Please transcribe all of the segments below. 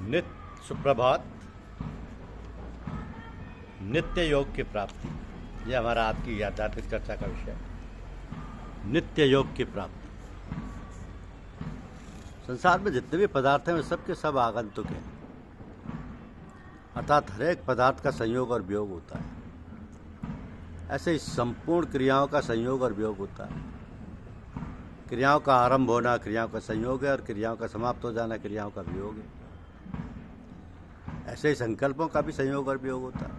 नित्य सुप्रभात। नित्य योग की प्राप्ति, यह हमारा आज की आध्यात्मिक चर्चा का विषय है। नित्य योग की प्राप्ति। संसार में जितने भी पदार्थ हैं वे सबके सब आगंतुक हैं, अर्थात हर एक पदार्थ का संयोग और वियोग होता है। ऐसे ही संपूर्ण क्रियाओं का संयोग और वियोग होता है। क्रियाओं का आरंभ होना क्रियाओं का संयोग है और क्रियाओं का समाप्त हो जाना क्रियाओं का वियोग है। ऐसे ही संकल्पों का भी संयोग और वियोग होता है।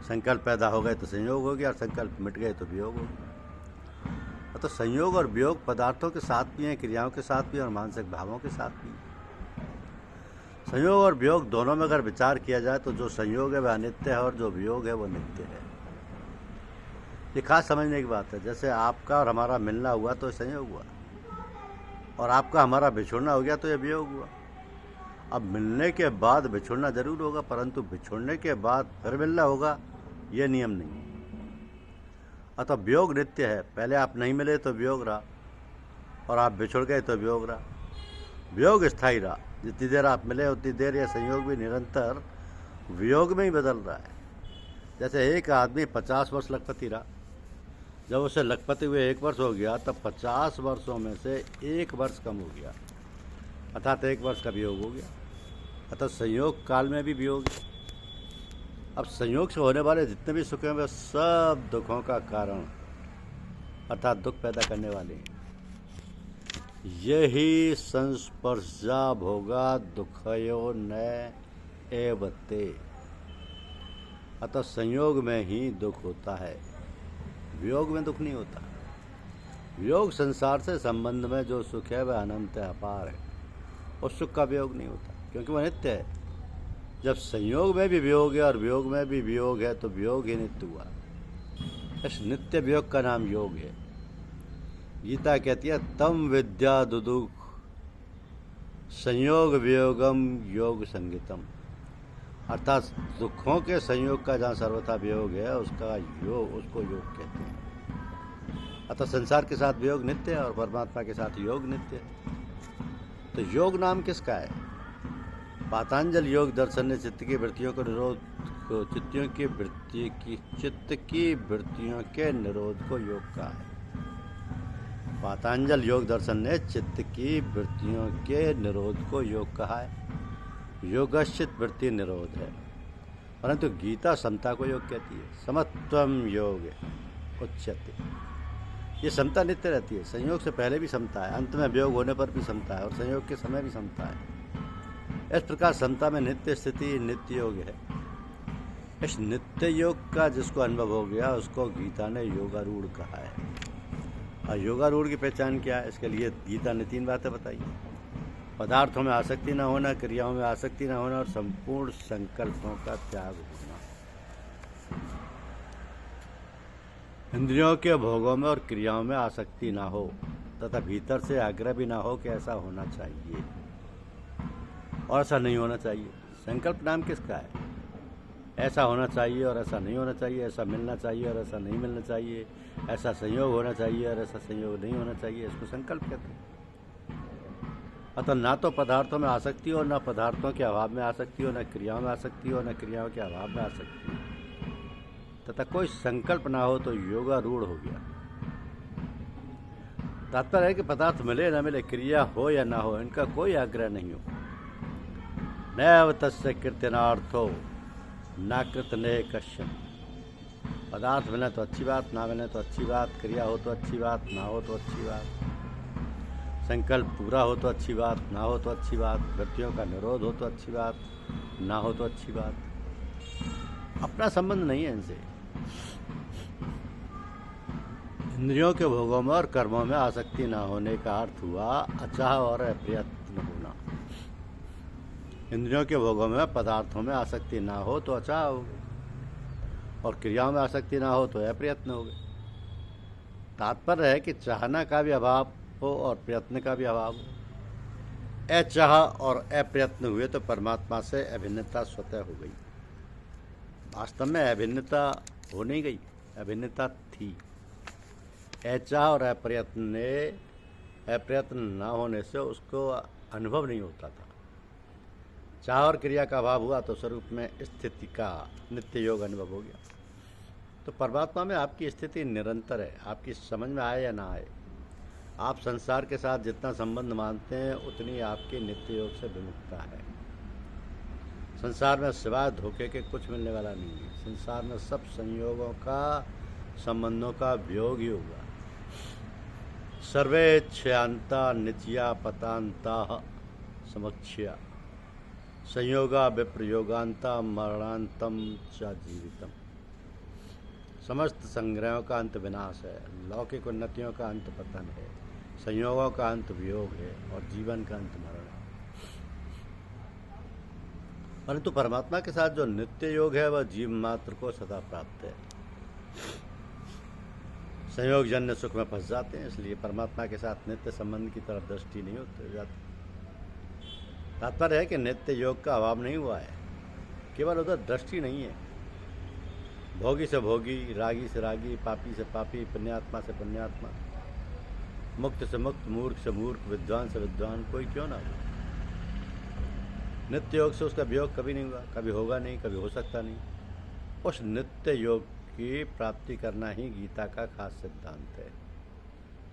संकल्प पैदा हो गए तो संयोग हो गया और संकल्प मिट गए तो वियोग हो गया। तो संयोग और वियोग पदार्थों के साथ भी हैं, क्रियाओं के साथ भी और मानसिक भावों के साथ भी। संयोग और वियोग दोनों में अगर विचार किया जाए तो जो संयोग है वह अनित्य है और जो वियोग है वो नित्य है। ये खास समझने की बात है। जैसे आपका और हमारा मिलना हुआ तो संयोग हुआ और आपका हमारा बिछुड़ना हो गया तो ये वियोग हुआ। अब मिलने के बाद बिछुड़ना जरूर होगा, परंतु बिछुड़ने के बाद फिर मिलना होगा ये नियम नहीं। अतः वियोग नित्य है। पहले आप नहीं मिले तो वियोग रहा और आप बिछुड़ गए तो वियोग रहा। वियोग स्थायी रहा। जितनी देर आप मिले उतनी देर यह संयोग भी निरंतर वियोग में ही बदल रहा है। जैसे एक आदमी 50 वर्ष लखपति रहा, जब उसे लखपति हुए 1 वर्ष हो गया तब 50 वर्षों में से 1 वर्ष कम हो गया, अर्थात 1 वर्ष का वियोग हो गया। अतः संयोग काल में भी वियोग है। अब संयोग से होने वाले जितने भी सुख हैं वे सब दुखों का कारण अर्थात दुख पैदा करने वाले हैं। यही संस्पर्शा भोगा दुखयो न एवते। अतः संयोग में ही दुख होता है, वियोग में दुख नहीं होता। वियोग संसार से संबंध में जो सुख है वह अनंत है, अपार है। उस सुख का वियोग नहीं होता क्योंकि वह नित्य है। जब संयोग में भी वियोग है और वियोग में भी वियोग है तो वियोग ही नित्य हुआ। इस नित्य वियोग का नाम योग है। गीता कहती है तम विद्या दुदुख संयोग वियोगम योग संगीतम, अर्थात दुखों के संयोग का जहाँ सर्वथा वियोग है उसका योग, उसको योग कहते हैं। अतः संसार के साथ वियोग नित्य है और परमात्मा के साथ योग नित्य है। तो योग नाम किसका है? पातंजल योग दर्शन ने चित्त की वृत्तियों को निरोध को चित्त की वृत्तियों के निरोध को योग कहा है। पातंजल योग दर्शन ने चित्त की वृत्तियों के निरोध को योग कहा है। योगश्चित वृत्ति निरोध है, परंतु गीता समता को योग कहती है। समत्वम योग उच्यते। ये समता नित्य रहती है। संयोग से पहले भी समता है, अंत में वियोग होने पर भी समता है और संयोग के समय भी समता है। इस प्रकार समता में नित्य स्थिति नित्य योग है। इस नित्य योग का जिसको अनुभव हो गया उसको गीता ने योगारूढ़ कहा है। और योगारूढ़ की पहचान क्या है? इसके लिए गीता ने 3 बातें बताई। पदार्थों में आसक्ति न होना, क्रियाओं में आसक्ति न होना और संपूर्ण संकल्पों का त्याग होना। इंद्रियों के भोगों में और क्रियाओं में आसक्ति ना हो तथा भीतर से आग्रह भी ना हो कि ऐसा होना चाहिए और ऐसा नहीं होना चाहिए। संकल्प नाम किसका है? ऐसा होना चाहिए और ऐसा नहीं होना चाहिए, ऐसा मिलना चाहिए और ऐसा नहीं मिलना चाहिए, ऐसा संयोग होना चाहिए और ऐसा संयोग नहीं होना चाहिए, इसको संकल्प कहते हैं। अतः ना तो पदार्थों में आसक्ति हो, न पदार्थों के अभाव में आसक्ति हो, न क्रियाओं में आसक्ति हो, न क्रियाओं के अभाव में आसक्ति हो, तथा कोई संकल्प ना हो तो योगारूढ़ हो गया। तात्पर्य है कि पदार्थ मिले न मिले, क्रिया हो या ना हो, इनका कोई आग्रह नहीं हो। नैव तस्य कृत्यनार्थो नाकृत ने कश्यप। पदार्थ मिले तो अच्छी बात, ना मिले तो अच्छी बात, क्रिया हो तो अच्छी बात, ना हो तो अच्छी बात, संकल्प पूरा हो तो अच्छी बात, ना हो तो अच्छी बात, वृत्तियों का निरोध हो तो अच्छी बात, ना हो तो अच्छी बात। अपना संबंध नहीं है इनसे। इंद्रियों के भोगों में और कर्मों में आसक्ति ना होने का अर्थ हुआ अचाह और अप्रयत्न होना। इंद्रियों के भोगों में पदार्थों में आसक्ति ना हो तो अचाह हो गए और क्रियाओं में आसक्ति ना हो तो अप्रयत्न हो गए। तात्पर्य है कि चाहना का भी अभाव हो और प्रयत्न का भी अभाव हो। अचाह और अप्रयत्न हुए तो परमात्मा से अभिन्नता स्वतः हो गई। वास्तव में अभिन्नता हो नहीं गई, अभिन्नता थी। अचाह और अप्रयत्न न होने से उसको अनुभव नहीं होता था। चाह और क्रिया का अभाव हुआ तो स्वरूप में स्थिति का नित्य योग अनुभव हो गया। तो परमात्मा में आपकी स्थिति निरंतर है, आपकी समझ में आए या ना आए। आप संसार के साथ जितना संबंध मानते हैं उतनी आपकी नित्य योग से विमुखता है। संसार में सिवाय धोखे के कुछ मिलने वाला नहीं है। संसार में सब संयोगों का, संबंधों का वियोग ही होगा। सर्वे क्षयांता नित्या पतांता समक्षया संयोगा विप्रयोगांता मरणांतम च जीवितम। समस्त संग्रहों का अंत विनाश है, लौकिक उन्नतियों का अंत पतन है, संयोगों का अंत वियोग है और जीवन का अंत मरण है। परंतु परमात्मा के साथ जो नित्य योग है वह जीव मात्र को सदा प्राप्त है। संयोग जन्य सुख में फंस जाते हैं, इसलिए परमात्मा के साथ नित्य संबंध की तरफ दृष्टि नहीं होती जाती। तात्पर्य है कि नित्य योग का अभाव नहीं हुआ है, केवल उधर दृष्टि नहीं है। भोगी से भोगी, रागी से रागी, पापी से पापी, पुण्यात्मा से पुण्यात्मा, मुक्त से मुक्त, मूर्ख से मूर्ख, विद्वान से विद्वान, कोई क्यों ना हो। नित्य योग से उसका वियोग कभी नहीं हुआ, कभी होगा नहीं, कभी हो सकता नहीं। उस नित्य योग की प्राप्ति करना ही गीता का खास सिद्धांत है।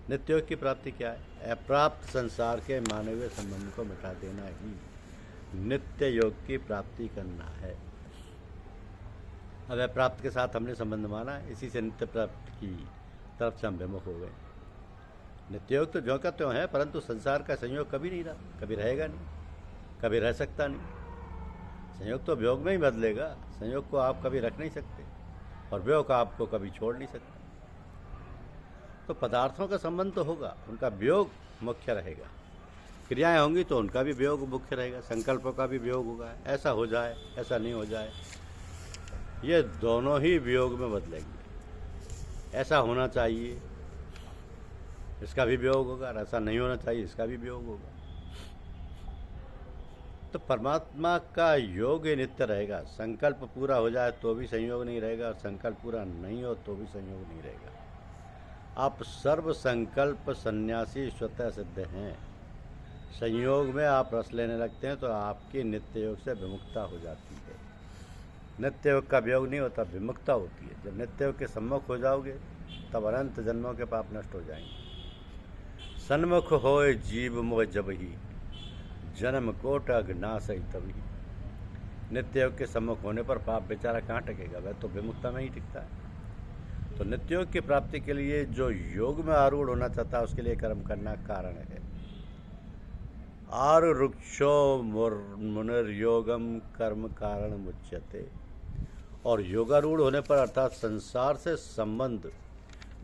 नित्य योग की प्राप्ति क्या है? अप्राप्त संसार के मानवीय संबंध को मिटा देना ही नित्य योग की प्राप्ति करना है। अब अप्राप्त के साथ हमने संबंध माना, इसी से नित्य प्राप्ति की तरफ से हम विमुख हो गए। नित्य योग तो ज्यों का त्यों है, परंतु संसार का संयोग कभी नहीं रहा, कभी रहेगा नहीं, कभी रह सकता नहीं। संयोग तो वियोग में ही बदलेगा। संयोग को आप कभी रख नहीं सकते और वियोग आपको कभी छोड़ नहीं सकता। तो पदार्थों का संबंध तो होगा, उनका वियोग मुख्य रहेगा। क्रियाएं होंगी तो उनका भी वियोग मुख्य रहेगा, संकल्पों का भी वियोग होगा। ऐसा हो जाए, ऐसा नहीं हो जाए, ये दोनों ही वियोग में बदलेंगे। ऐसा होना चाहिए, इसका भी वियोग होगा, और ऐसा नहीं होना चाहिए, इसका भी वियोग होगा। तो परमात्मा का योग ही नित्य रहेगा। संकल्प पूरा हो जाए तो भी संयोग नहीं रहेगा, और संकल्प पूरा नहीं हो तो भी संयोग नहीं रहेगा। आप सर्व संकल्प सन्यासी स्वतः सिद्ध हैं। संयोग में आप रस लेने लगते हैं तो आपकी नित्य योग से विमुक्ता हो जाती है। नित्य योग का वियोग नहीं होता, विमुक्ता होती है। जब नित्य योग के सम्मुख हो जाओगे तब अनंत जन्मों के पाप नष्ट हो जाएंगे। सन्मुख होए जीव मोह जब ही जन्म कोट अघनासई तभी। नित्य योग के सम्मुख होने पर पाप बेचारा कहाँ टिकेगा, वह तो विमुक्ता में ही टिकता है। तो नित्य योग की प्राप्ति के लिए जो योग में आरूढ़ होना चाहता है उसके लिए कर्म करना कारण है। आरुक्षो मुनिर्योगम कर्म कारण मुच्यते। और योगारूढ़ होने पर अर्थात संसार से संबंध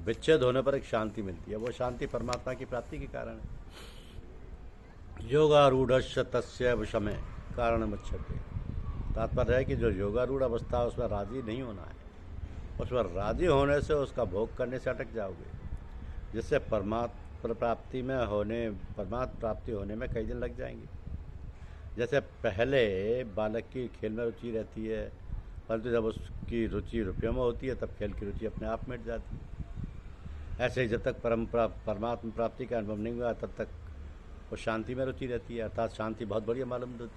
विच्छेद होने पर एक शांति मिलती है। वो शांति परमात्मा की प्राप्ति के कारण है। योगारूढ़स्य तस्य विषमे कारण मुच्यते। तात्पर्य है कि जो योगारूढ़ अवस्था है उसमें राजी नहीं होना है। उसमें राजी होने से उसका भोग करने से अटक जाओगे, जिससे परमात्मा प्राप्ति होने में कई दिन लग जाएंगे। जैसे पहले बालक की खेल में रुचि रहती है, परंतु जब उसकी रुचि रुपयों में होती है तब खेल की रुचि अपने आप मिट जाती है। ऐसे ही जब तक परमात्मा प्राप्ति का अनुभव नहीं हुआ तब तक वो शांति में रुचि रहती है, अर्थात शांति बहुत बढ़िया मालूम होती है,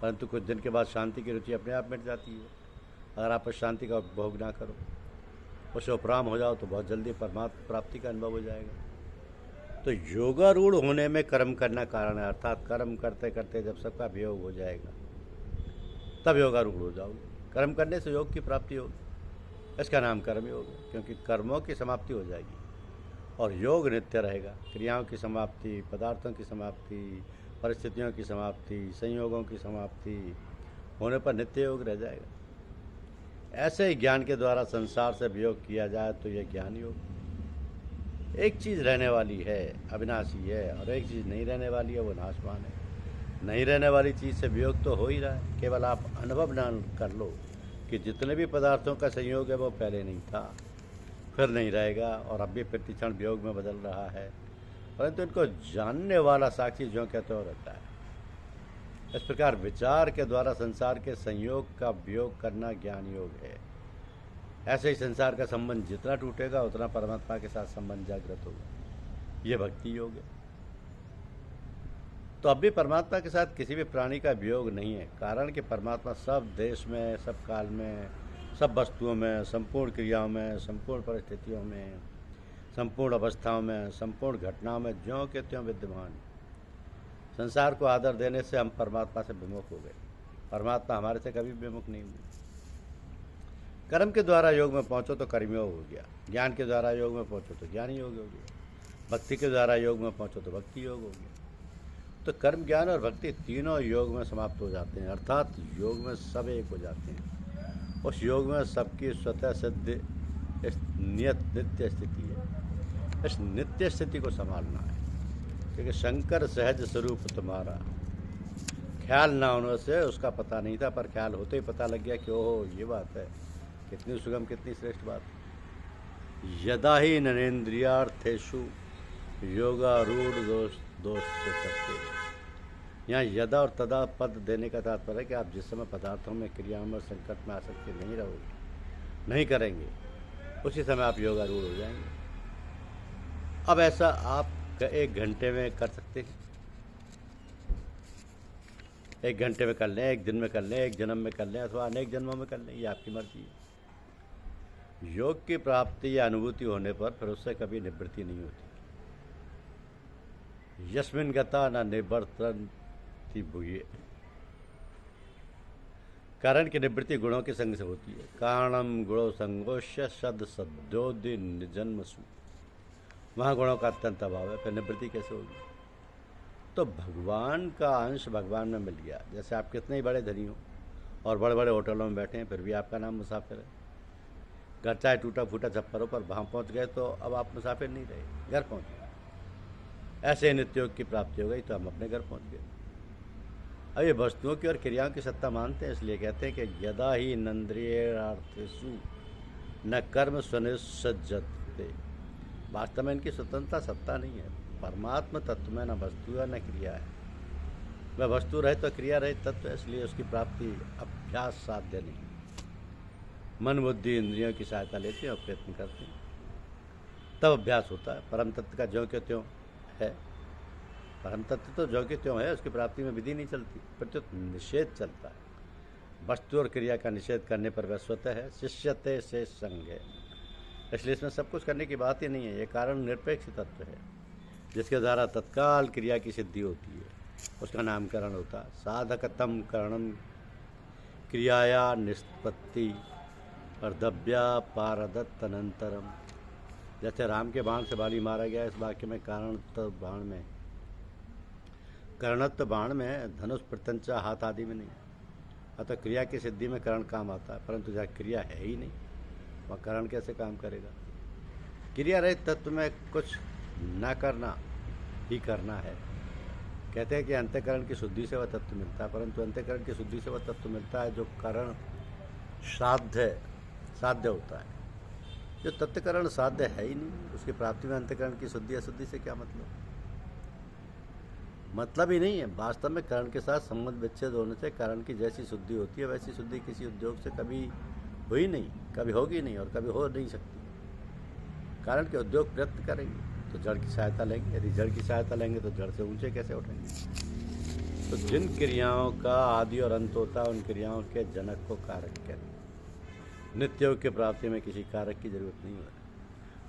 परंतु कुछ दिन के बाद शांति की रुचि अपने आप मिट जाती है। अगर आप उस शांति का उपभोग ना करो, उसे उपराम हो जाओ तो बहुत जल्दी परमात्मा प्राप्ति का अनुभव हो जाएगा। तो योगारूढ़ होने में कर्म करना कारण है, अर्थात कर्म करते करते जब सबका वियोग हो जाएगा तब योगारूढ़ हो जाओगे। कर्म करने से योग की प्राप्ति होगी, इसका नाम कर्म योग है, क्योंकि कर्मों की समाप्ति हो जाएगी और योग नित्य रहेगा। क्रियाओं की समाप्ति, पदार्थों की समाप्ति, परिस्थितियों की समाप्ति, संयोगों की समाप्ति होने पर नित्य योग रह जाएगा। ऐसे ही ज्ञान के द्वारा संसार से वियोग किया जाए तो यह ज्ञान योग। एक चीज़ रहने वाली है, अविनाशी है, और एक चीज़ नहीं रहने वाली है, वो नाशवान है। नहीं रहने वाली चीज़ से वियोग तो हो ही रहा है, केवल आप अनुभव न कर लो कि जितने भी पदार्थों का संयोग है वो पहले नहीं था, फिर नहीं रहेगा, और अब भी प्रतिक्षण वियोग में बदल रहा है, परंतु इनको जानने वाला साक्षी ज्यों कहते हो रहता है। इस प्रकार विचार के द्वारा संसार के संयोग का वियोग करना ज्ञान योग है। ऐसे ही संसार का संबंध जितना टूटेगा उतना परमात्मा के साथ संबंध जागृत होगा। ये भक्ति योग है। तो अब भी परमात्मा के साथ किसी भी प्राणी का वियोग नहीं है, कारण कि परमात्मा सब देश में, सब काल में, सब वस्तुओं में, संपूर्ण क्रियाओं में, संपूर्ण परिस्थितियों में, संपूर्ण अवस्थाओं में, संपूर्ण घटनाओं में ज्यों के त्यों विद्यमान। संसार को आदर देने से हम परमात्मा से विमुख हो गए, परमात्मा हमारे से कभी विमुख नहीं हुए। कर्म के द्वारा योग में पहुँचो तो कर्मयोग हो गया, ज्ञान के द्वारा योग में पहुँचो तो ज्ञान योग हो गया, भक्ति के द्वारा योग में पहुँचो तो भक्ति योग हो गया। तो कर्म, ज्ञान और भक्ति तीनों योग में समाप्त हो जाते हैं, अर्थात योग में सब एक हो जाते हैं। उस योग में सबकी स्वतः सिद्ध नित्य स्थिति है। इस नित्य स्थिति को संभालना है, क्योंकि शंकर सहज स्वरूप तुम्हारा। ख्याल ना होने से उसका पता नहीं था, पर ख्याल होते ही पता लग गया कि ओहो ये बात है। कितनी सुगम, कितनी श्रेष्ठ बात। यदा ही नरेंद्रियार्थेषु योगारूढ़ दोष से सकते। यहाँ यदा और तदा पद देने का तात्पर्य है कि आप जिस समय पदार्थों में, क्रियाओं में, संकट में आसक्ति नहीं रहोगे, नहीं करेंगे, उसी समय आप योगारूढ़ हो जाएंगे। अब ऐसा आप 1 घंटे में कर सकते हैं, 1 घंटे में कर लें, 1 दिन में कर लें, 1 जन्म में कर लें, अथवा अनेक जन्मों में कर लें, ये आपकी मर्जी है। योग की प्राप्ति या अनुभूति होने पर फिर उससे कभी निवृत्ति नहीं होती। यस्मिन गता न निवर्तन्ति भूये। कारण की निवृत्ति गुणों के संग से होती है। कारणम गुणों संगोष्य सद सद्योदि निजन्मसु। वहाँ गुणों का अत्यंत अभाव है, फिर निवृत्ति कैसे होगी। तो भगवान का अंश भगवान में मिल गया। जैसे आप कितने ही बड़े धनी हो और बड़े बड़े होटलों में बैठे हैं, फिर भी आपका नाम मुसाफिर है। घर चाहे टूटा फूटा छप्पर हो, पर वहाँ पहुँच गए तो अब आप मुसाफिर नहीं रहे, घर पहुँच गए। ऐसे नित्य योग की प्राप्ति हो गई तो हम अपने घर पहुँच गए। अब ये वस्तुओं की और क्रियाओं की सत्ता मानते हैं, इसलिए कहते हैं कि यदा ही नंद्रियर्थेषु न कर्म स्वनिसज्जते। वास्तव में इनकी स्वतंत्रता सत्ता नहीं है। परमात्मा तत्व में न वस्तु है न क्रिया है। वह वस्तु रहे तो क्रिया रहे तत्व है, इसलिए उसकी प्राप्ति अभ्यास साध्य नहीं। मन बुद्धि इंद्रियों की सहायता लेते हैं और प्रयत्न करते हैं, तब अभ्यास होता है। परम तत्व का ज्यों के त्यों है, परम तत्व तो ज्यों के त्यों है, उसकी प्राप्ति में विधि नहीं चलती, प्रत्युत निषेध चलता है। वस्तु और क्रिया का निषेध करने पर वह स्वतः है, शिष्यते से संग है। इसलिए इसमें सब कुछ करने की बात ही नहीं है। ये कारण निरपेक्ष तत्व है, जिसके द्वारा तत्काल क्रिया की सिद्धि होती है, उसका नामकरण होता है। साधकतम करणम क्रियाया निष्पत्ति अर्धव्या पारदत्त अनंतरम। जैसे राम के बाण से बाली मारा गया, इस वाक्य में कारणत्व बाण में, करणत्व बाण में धनुष प्रत्यंचा हाथ आदि में नहीं। अतः क्रिया की सिद्धि में करण काम आता है, परंतु जहाँ क्रिया है ही नहीं वह करण कैसे काम करेगा। क्रिया रहित तत्व में कुछ न करना ही करना है। कहते हैं कि अंतःकरण की शुद्धि से वह तत्व मिलता है, परंतु अंतःकरण की शुद्धि से वह तत्व मिलता है जो करण साध्य होता है। जो तत्वकरण साध्य है ही नहीं, उसकी प्राप्ति में अंतःकरण की शुद्धि अशुद्धि से क्या मतलब ही नहीं है। वास्तव में करण के साथ संबंध विच्छेद होने से करण की जैसी शुद्धि होती है, वैसी शुद्धि किसी उद्योग से कभी हुई नहीं, कभी होगी नहीं और कभी हो नहीं सकती। कारण के उद्योग प्रयत्न करेंगे तो जड़ की सहायता लेंगे, यदि जड़ की सहायता लेंगे तो जड़ से ऊंचे कैसे उठेंगे। तो जिन क्रियाओं का आदि और अंत होता है, उन क्रियाओं के जनक को कारक कहते हैं। नित्य योग की प्राप्ति में किसी कारक की जरूरत नहीं है,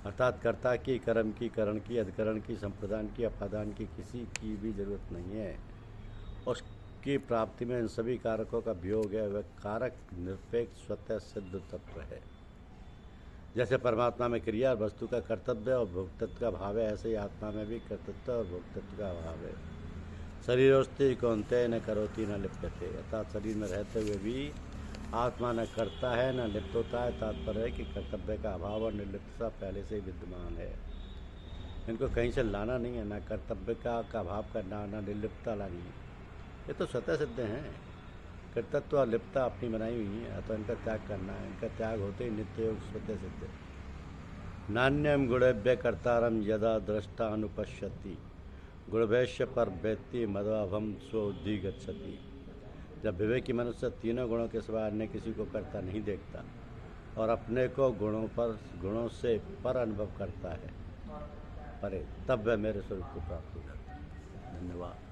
अर्थात कर्ता की, कर्म की, करण की, अधिकरण की, संप्रदान की, अपादान की किसी की भी जरूरत नहीं है। उसकी प्राप्ति में इन सभी कारकों का वियोग है। वह कारक निरपेक्ष स्वतः सिद्ध तत्व है। जैसे परमात्मा में क्रिया और वस्तु का कर्तव्य और भोक्तत्व का भाव है, ऐसे ही आत्मा में भी कर्तृत्व और भोक्तत्व का भाव है। शरीरोस्ति कौन्तेय न करोति न लिप्यते। अर्थात शरीर में रहते हुए भी आत्मा न करता है न लिप्त होता है। तात्पर्य है कि कर्तव्य का अभाव और निर्लिप्तता पहले से ही विद्यमान है, इनको कहीं से लाना नहीं है। न कर्तव्य का अभाव करना, न निर्लिप्तता लानी है, ये तो स्वतः सिद्ध हैं। कर्तत्व और लिप्तता अपनी बनाई हुई है, तो इनका त्याग करना है। इनका त्याग होते ही नित्य योग स्वतः सिद्ध है। नान्यम गुणभ्य कर्तारम यदा दृष्टा अनुपश्यति गुणभैश्य पर व्यक्ति मदभावम स्वोद्धि गच्छति। जब विवेकी मनुष्य तीनों गुणों के सिवा अन्य किसी को करता नहीं देखता और अपने को गुणों से पर अनुभव करता है, तब वह मेरे स्वरूप को प्राप्त हो जाता है। धन्यवाद।